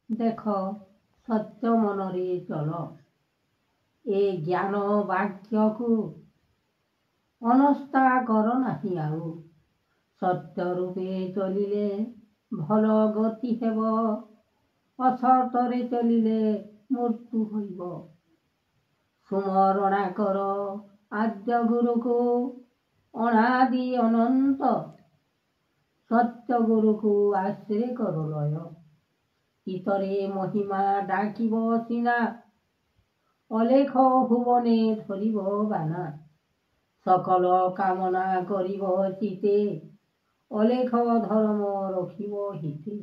ଦେଖ ସତ୍ୟ ମନରେ ଚଳ, ଏ ଜ୍ଞାନ ବାକ୍ୟକୁ ଅନସ୍ଥା କର ନାହିଁ ଆଉ। ସତ୍ୟ ରୂପେ ଚଳିଲେ ଭଲ ଗତି ହେବ, ଅସତରେ ଚଳିଲେ ମୃତ୍ୟୁ ହୋଇବ। ସୁମରଣା କର ଆଦ୍ୟ ଗୁରୁକୁ, ଅନାଦି ଅନନ୍ତ ସତ୍ୟ ଗୁରୁକୁ ଆଶ୍ରୟ କର ଲୟ। ଇତରେ ମହିମା ଡାକିବ ସିନା, ଅଲେଖ ଭୁବନେ ଧରିବ ବାନା। ସକଳ କାମନା କରିବ ଚିତେ, ଅଲେଖ ଧର୍ମ ରଖିବ ହିତେ।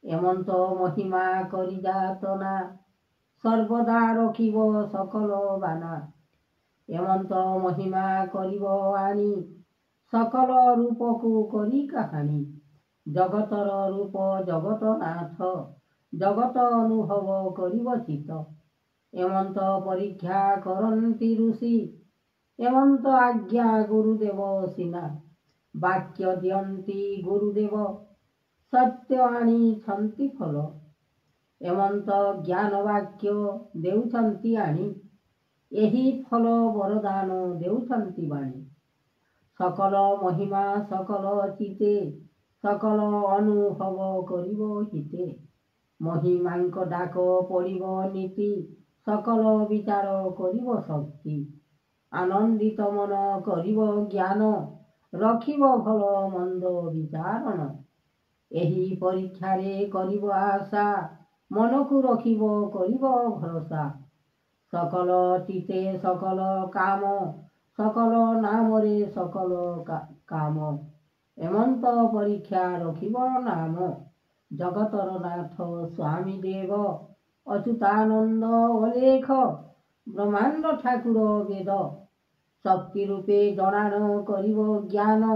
ଏମନ୍ତ ମହିମା କରି ଯାତନା, ସର୍ବଦା ରଖିବ ସକଳ ବାନା। ଏମନ୍ତ ମହିମା କରିବ ଆଣି, ସକଳ ରୂପକୁ କରି କାହାଣୀ। ଜଗତର ରୂପ ଜଗତନାଥ, ଜଗତ ଅନୁଭବ କରିବ ଚିତ। ଏମନ୍ତ ପରୀକ୍ଷା କରନ୍ତି ଋଷି, ଏମନ୍ତ ଆଜ୍ଞା ଗୁରୁଦେବ ସିନା। ବାକ୍ୟ ଦିଅନ୍ତି ଗୁରୁଦେବ, ସତ୍ୟ ଆଣିଛନ୍ତି ଫଳ। ଏମନ୍ତ ଜ୍ଞାନ ବାକ୍ୟ ଦେଉଛନ୍ତି ଆଣି, ଏହି ଫଳ ବରଦାନ ଦେଉଛନ୍ତି ବାଣୀ। ସକଳ ମହିମା ସକଳ ଚିତେ, ସକଳ ଅନୁଭବ କରିବ ହିତେ। ମହିମାଙ୍କ ଡାକ ପଡ଼ିବ ନୀତି, ସକଳ ବିଚାର କରିବ ଶକ୍ତି। ଆନନ୍ଦିତ ମନ କରିବ ଜ୍ଞାନ, ରଖିବ ଭଲ ମନ୍ଦ ବିଚାରଣ। ଏହି ପରୀକ୍ଷାରେ କରିବ ଆଶା, ମନକୁ ରଖିବ କରିବ ଭରସା। ସକଳ ଚିତେ ସକଳ କାମ, ସକଳ ନାମରେ ସକଳ କାମ। ଏମନ୍ତ ପରୀକ୍ଷା ରଖିବ ନାମ, ଜଗତର ନାଥ ସ୍ୱାମୀ ଦେବ ଅଚ୍ୟୁତାନନ୍ଦ ଅଲେଖ। ବ୍ରହ୍ମାଣ୍ଡ ଠାକୁର ବେଦ, ଶକ୍ତି ରୂପେ ଜଣାଣ କରିବ ଜ୍ଞାନ।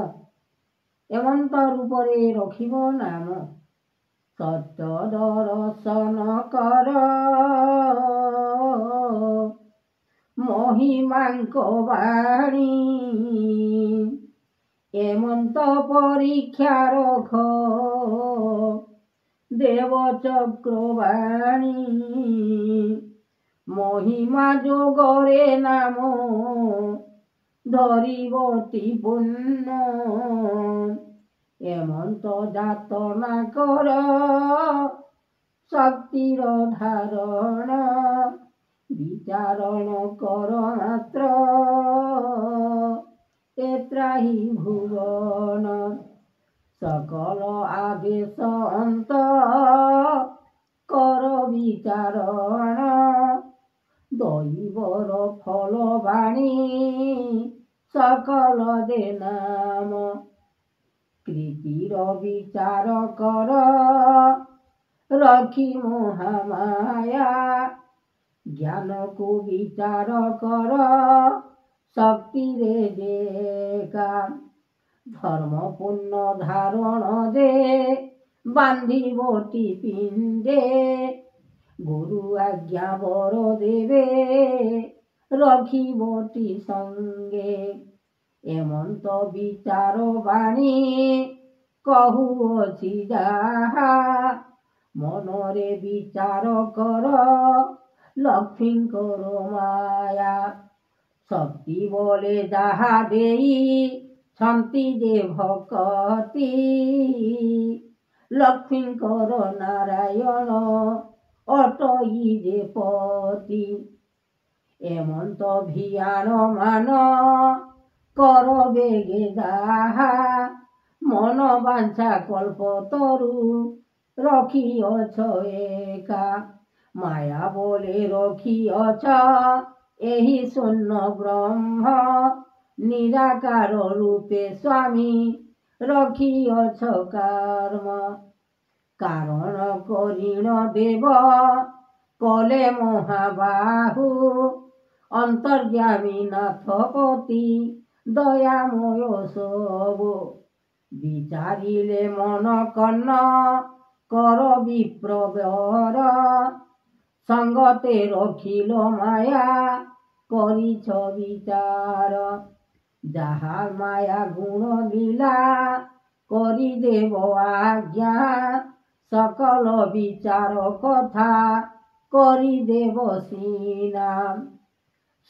ଏମନ୍ତ ରୂପରେ ରଖିବ ନାମ, ସତ୍ୟ ଦର୍ଶନ କର ମହିମାଙ୍କ ବାଣୀ। ଏମନ୍ତ ପରୀକ୍ଷା ରଖ ଦେବ ଚକ୍ରବାଣୀ। ମହିମା ଯୋଗରେ ନାମ ଧରିବଟି ପୂର୍ଣ୍ଣ। ଏମନ୍ତ ଯାତନା କର ଶକ୍ତିର ଧାରଣ। ବିଚାରଣ କର ମାତ୍ର ଏ ତ୍ରାହି ଭୁବନ। ସକଳ ଆବେଶ ଅନ୍ତ କର ବିଚାରଣ। ଦଇବର ଫଳ ବାଣୀ ସକଳ ଦେ ନାମ। କୀର୍ତ୍ତିର ବିଚାର କର ରଖି ମହାମାୟା। ଜ୍ଞାନକୁ ବିଚାର କର ଶକ୍ତିରେ ଦେଖା। ଧର୍ମ ପୂର୍ଣ୍ଣ ଧାରଣ ଦେ ବାନ୍ଧିବଟି ପିଣ୍ଡେ। ଗୁରୁ ଆଜ୍ଞା ବର ଦେବେ ରଖିବଟି ସଙ୍ଗେ। ଏମନ୍ତ ବିଚାର ବାଣୀ କହୁଅଛି ଯାହା, ମନରେ ବିଚାର କର ଲକ୍ଷ୍ମୀଙ୍କର ମାୟା। ଶକ୍ତି ବଳେ ଯାହା ଦେଇଛନ୍ତି ଯେ ଭକତି, ଲକ୍ଷ୍ମୀଙ୍କର ନାରାୟଣ ଅଟଇ ଯେ ପତି। ଏମନ୍ତ ଭିଆନ ମାନ କର ବେଗେ ଯାହା, ମନ ବାଞ୍ଛା କଳ୍ପତରୁ ରଖିଅଛ ଏକା। ମାୟା ବଳେ ରଖିଅଛ ଏହି ଶୂନ୍ୟ ବ୍ରହ୍ମ। ନିରାକାର ରୂପେ ସ୍ୱାମୀ ରଖିଅଛ କର୍ମ। କାରଣ କରିଣ ଦେବ କଲେ ମହାବାହୁ। ଅନ୍ତର୍ଯ୍ୟାମୀ ନାଥପତି ଦୟାମୟ ସବୁ। ବିଚାରିଲେ ମନ କର୍ଣ୍ଣ କର ବିପ୍ରବର। ସଙ୍ଗତେ ରଖିଲ ମାୟା କରିଛ ବିଚାର। ଯାହା ମାୟା ଗୁଣ ଲୀଳା କରିଦେବ ଆଜ୍ଞା, सकल विचार कथा करिदेव सीना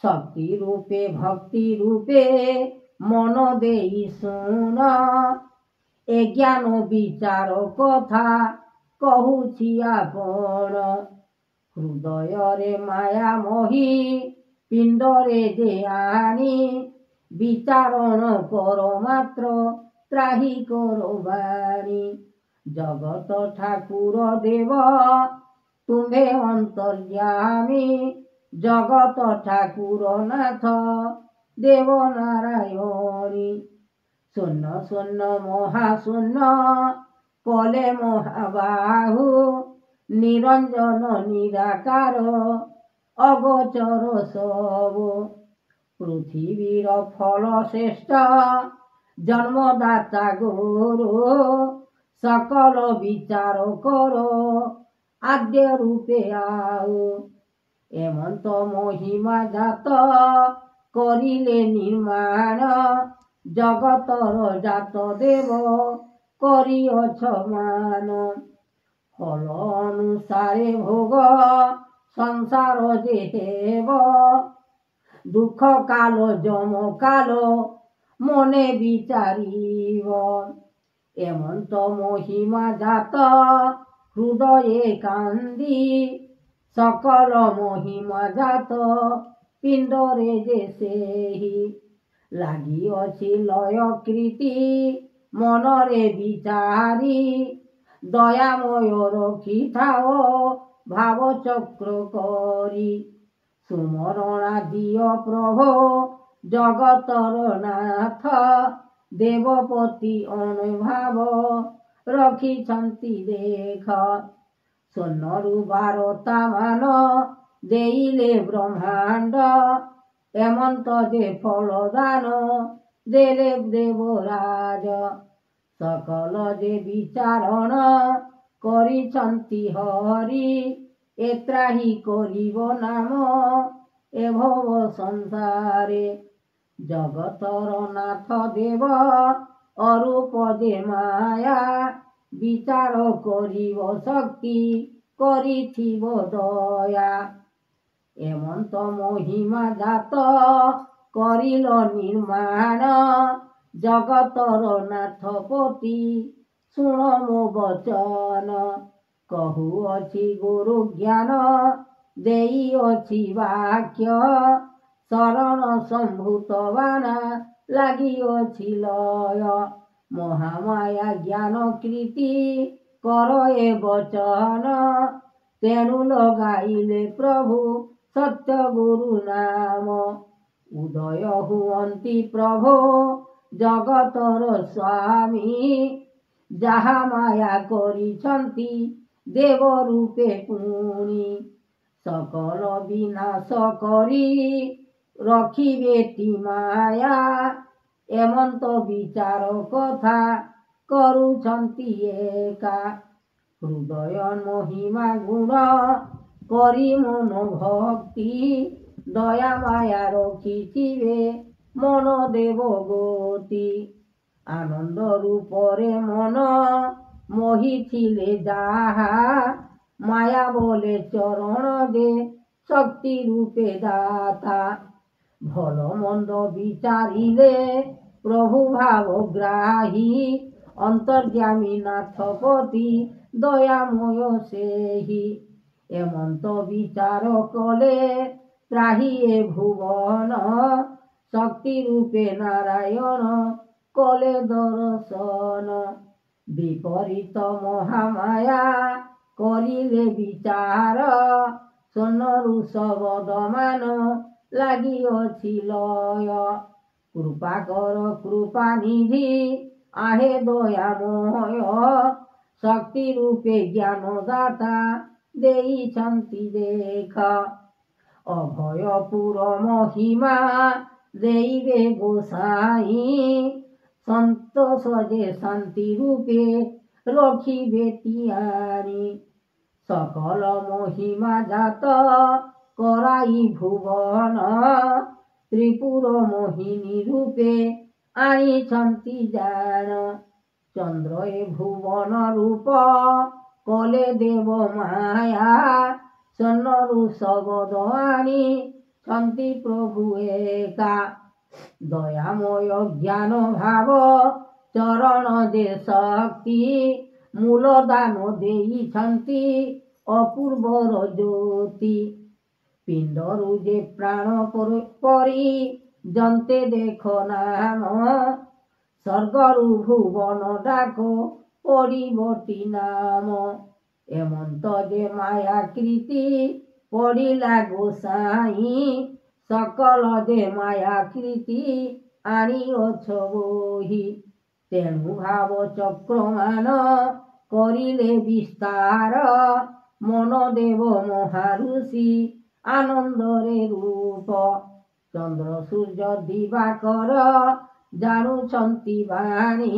शक्ति रूपे भक्ति रूपे मन देई शुण ए ज्ञान विचार कथा कहुछि आपण हृदय रे माया मोही पिंडरे जे आनी विचारण कर मात्र त्राही करो बाणी जगत ठाकुर देव तुम्हे अंतर्यामी जगत ठाकुर नाथ देव नारायणी शून्य शून्य महाशून्य कले महाबाहु निरंजन निराकार अगोचर सबु पृथिवीर फल श्रेष्ठ जन्मदाता गुरु सकल विचार करो आद्य रूपे आओ एमंत महिमा जात करिले निर्माण जगतर जात देव करिअछ मान फल अनुसारे भोग संसार जे हेब दुख काल जम काल मने विचारिब एमंत महिमा जात हृदये कांदी सकल महिमा जात पिंडरे जे सेहि लागिअछि लय कृति मनरे विचारी दयामय रखिथाओ भाव चक्र करी सुमरणा दिय प्रभो जगतर नाथ देवपति अनुभाव रखिछन्ति देख सोनरु 12टा मान देइले ब्रह्मांड एमंत जे फलदान देले देवराज सकल जे विचारण करिछन्ति हरि एत्राही करिब नाम ए भव संसारे जगतर नाथ देव अरूप जे माया विचार करिब शक्ति करिथिब दया एमंत महिमा जात करिल निर्माण जगतर नाथपति शुण मो वचन कहुअछि गुरु ज्ञान देइअछि वाक्य शरण संभूतवान लागिअछि लय महामाया ज्ञान कृति कर ए वचन तेणु लगाइले प्रभु सत्य गुरु नाम उदय हुअन्ति प्रभो जगतर स्वामी जाहा माया करिछन्ति देव रूपे पुणी सकल विनाश करी रखिबेटी माया एमंत विचार कथा करुछन्ति एका हृदय महिमा गुण करी मन भक्ति दया माया रखिथिबे मन देव गति आनंद रूपरे मन मोहिथिले जाहा माया बोले चरण दे शक्ति रूपे दाता भल मंद विचारिले प्रभु भाव ग्राही अंतर्यामी नाथपति दयामय सेहि एमंत विचार कले त्राही ए भुवन शक्ति रूपे नारायण कले दर्शन विपरीत महामाया करिले विचार सोनरु शबदमान लागिअछि लय कृपा कर कृपा निधि आहे दयामय शक्ति रूपे ज्ञान दाता देइछन्ति देख अभयपुर महिमा देइबे गोसाई संतोष जे शांति रूपे रखिबे तियारी सकल महिमा जात कराई भुवन त्रिपुर मोहिनी रूपे आनिछन्ति जान चंद्र ए भुवन रूप କଲେ ଦେବ ମାୟା ସ୍ୱର୍ଣ୍ଣରୁ ଶବଦ ଆଣିଛନ୍ତି ପ୍ରଭୁ ଏକା। ଦୟାମୟ ଜ୍ଞାନ ଭାବ ଚରଣ ଦେ ଶକ୍ତି ମୂଳ ଦାନ ଦେଇଛନ୍ତି ଅପୂର୍ବର ଜ୍ୟୋତି। ପିଣ୍ଡରୁ ଯେ ପ୍ରାଣ ପରି ଜନ୍ତେ ଦେଖ ନାମ ସ୍ୱର୍ଗରୁ ଭୁବନ ଡାକ ପଡ଼ିବଟି ନାମ। ଏମନ୍ତ ଯେ ମାୟାକୃତି ପଡ଼ିଲା ଗୋସାଇଁ ସକଳ ଯେ ମାୟାକୃତି ଆଣିଅଛ ବୋହି। ତେଣୁ ଭାବ ଚକ୍ରମାନ କରିଲେ ବିସ୍ତାର ମନ ଦେବ ମହାରୁଷି ଆନନ୍ଦରେ ରୂପ। ଚନ୍ଦ୍ର ସୂର୍ଯ୍ୟ ଦିବାକର ଜାଣୁଛନ୍ତି ବାଣୀ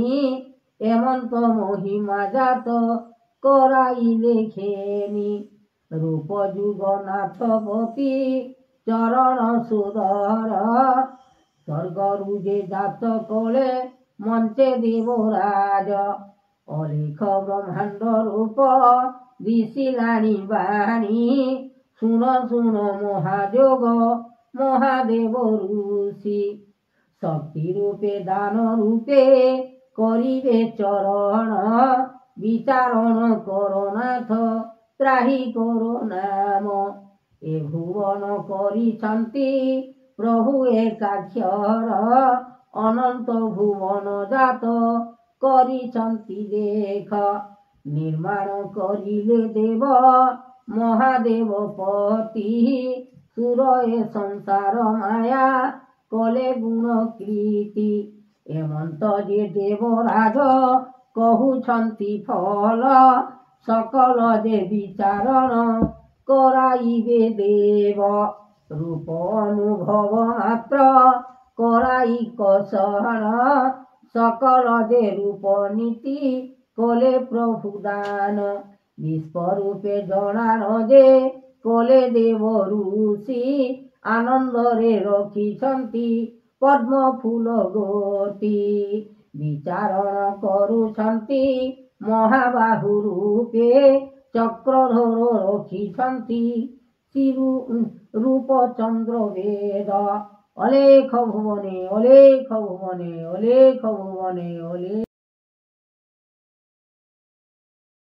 ଏମନ୍ତ ମହିମା ଜାତ କରାଇଲେ ଘେନି। ରୂପ ଯୁଗନାଥପତି ଚରଣ ସୁଦର ସ୍ୱର୍ଗରୁ ଯେ ଜାତ କଳେ ମଞ୍ଚେ ଦେବରାଜ। ଅଲେଖ ବ୍ରହ୍ମାଣ୍ଡ ରୂପ ଦିଶିଲାଣି ବାଣୀ ଶୁଣ ଶୁଣ ମହାଯୋଗ ମହାଦେବ ଋଷି। ଶକ୍ତି ରୂପେ ଦାନ ରୂପେ କରିବେ ଚରଣ ବିଚାରଣ କର ନାଥ ତ୍ରାହି କର ନାମ। ଏ ଭୁବନ କରିଛନ୍ତି ପ୍ରଭୁ ଏକାକ୍ଷର ଅନନ୍ତ ଭୁବନ ଜାତ କରିଛନ୍ତି ଦେଖ। ନିର୍ମାଣ କରିଲେ ଦେବ ମହାଦେବ ପତି ସୁର ଏ ସଂସାର ମାୟା କଲେ ଗୁଣ କୀର୍ତ୍ତି। ଏମନ୍ତ ଯେ ଦେବରାଜ କହୁଛନ୍ତି ଫଳ ସକଳ ଯେ ବିଚାରଣ କରାଇବେ ଦେବ। ରୂପ ଅନୁଭବ ମାତ୍ର କରାଇ କଷଣ ସକଳ ଯେ ରୂପ ନୀତି କଲେ ପ୍ରଭୁ ଦାନ। ବିଶ୍ୱରୂପେ ଜଣାଣ ଯେ କଲେ ଦେବ ଋଷି ଆନନ୍ଦରେ ରଖିଛନ୍ତି ପଦ୍ମ ଫୁଲ ଗୋଟି। ବିଚାରଣ କରୁଛନ୍ତି ମହାବାହୁ ରୂପେ ଚକ୍ରଧର ରଖିଛନ୍ତି ରୂପ ଚନ୍ଦ୍ର ବେଦ। ଅଲେଖ ଭୁବନେ ଅଲେଖ ଭୁବନେ ଅଲେଖ ଭୁବନେ ଅଲେଖ